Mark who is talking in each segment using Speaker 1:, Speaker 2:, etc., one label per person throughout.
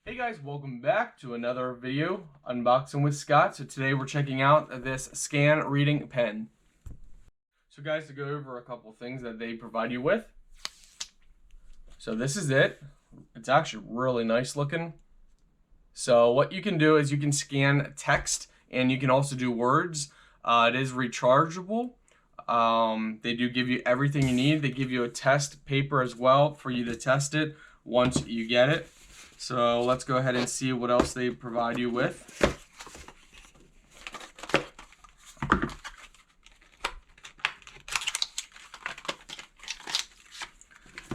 Speaker 1: Hey guys, welcome back to another video, Unboxing with Scott. So today we're checking out this scan reading pen. So guys, to go over a couple things that they provide you with. So this is it. It's actually really nice looking. So what you can do is you can scan text and you can also do words. It is rechargeable. They do give you everything you need. They give you a test paper as well for you to test it once you get it. So let's go ahead and see what else they provide you with.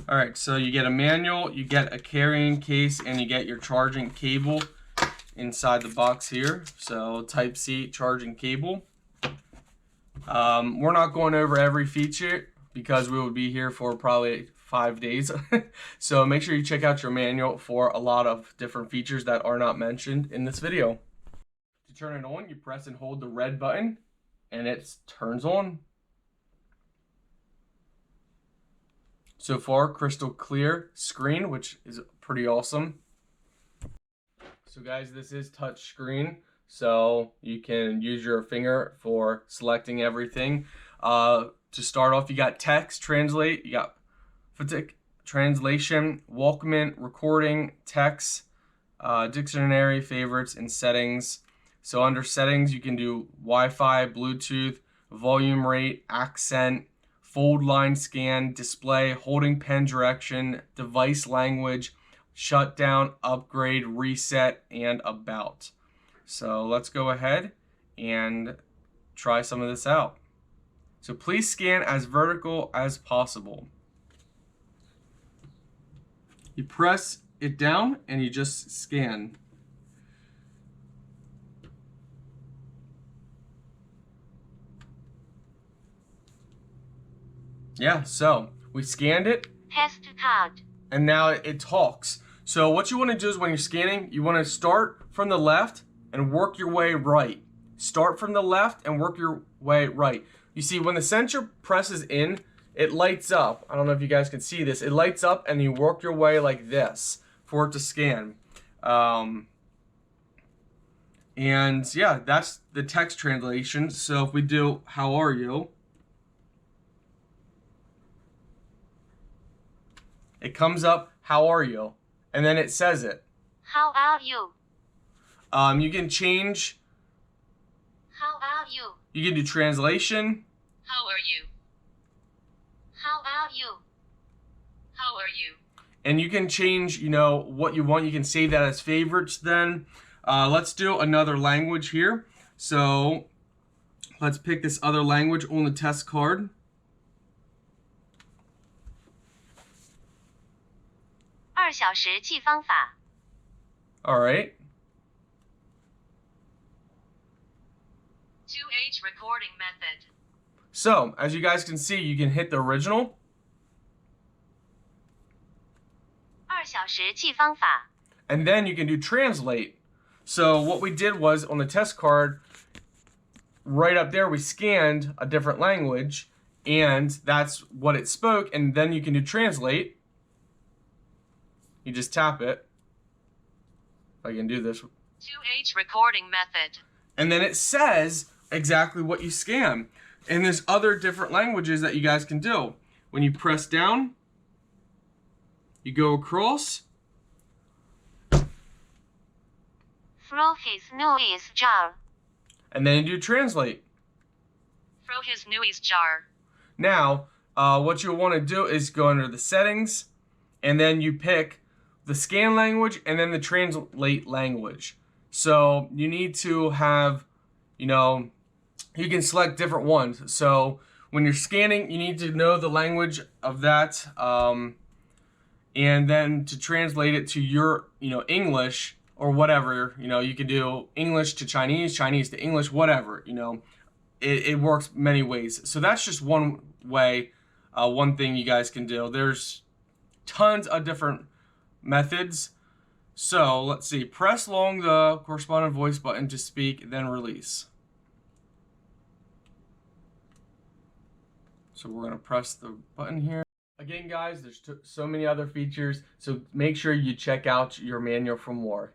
Speaker 1: Alright, so you get a manual, you get a carrying case, and you get your charging cable inside the box here. So Type-C charging cable. We're not going over every feature because we will be here for probably 5 days. So make sure you check out your manual for a lot of different features that are not mentioned in this video. To turn it on, you press and hold the red button and it turns on. So far, crystal clear screen, which is pretty awesome. So guys, this is touch screen, so you can use your finger for selecting everything. To start off, you got text, translate, you got phonetic, translation, Walkman, recording, text, dictionary, favorites, and settings. So under settings, you can do Wi-Fi, Bluetooth, volume rate, accent, fold line scan, display, holding pen direction, device language, shutdown, upgrade, reset, and about. So let's go ahead and try some of this out. So please scan as vertical as possible. You press it down and you just scan. Yeah, so we scanned it.
Speaker 2: Test card.
Speaker 1: And now it talks. So what you want to do is when you're scanning, you want to start from the left and work your way right. Start from the left and work your way right. You see, when the sensor presses in, it lights up. I don't know if you guys can see this. It lights up and you work your way like this for it to scan. And yeah, that's the text translation. So if we do, how are you? It comes up, how are you? And then it says it.
Speaker 2: How are you?
Speaker 1: You can change.
Speaker 2: How are you?
Speaker 1: You can do translation.
Speaker 2: How are you? How are you? How are you?
Speaker 1: And you can change, what you want. You can save that as favorites then. Let's do another language here. So let's pick this other language on the test card. All right.
Speaker 2: 2H recording method.
Speaker 1: So, as you guys can see, you can hit the original.
Speaker 2: 2小时记方法.
Speaker 1: And then you can do translate. So what we did was on the test card, right up there, we scanned a different language, and that's what it spoke. And then you can do translate. You just tap it. If I can do this.
Speaker 2: 2H recording method.
Speaker 1: And then it says exactly what you scan. And there's other different languages that you guys can do. When you press down, you go across.
Speaker 2: Through his NEWYES jar.
Speaker 1: And then you do translate.
Speaker 2: Through his NEWYES jar.
Speaker 1: Now, what you'll want to do is go under the settings, and then you pick the scan language and then the translate language. So you need to have, you can select different ones. So when you're scanning, you need to know the language of that, and then to translate it to your, English or whatever, you can do English to Chinese, Chinese to English, whatever, it works many ways. So that's just one way, one thing you guys can do. There's tons of different methods. So let's see, press along the corresponding voice button to speak, then release. So we're going to press the button here. Again, guys, there's so many other features, so make sure you check out your manual for more.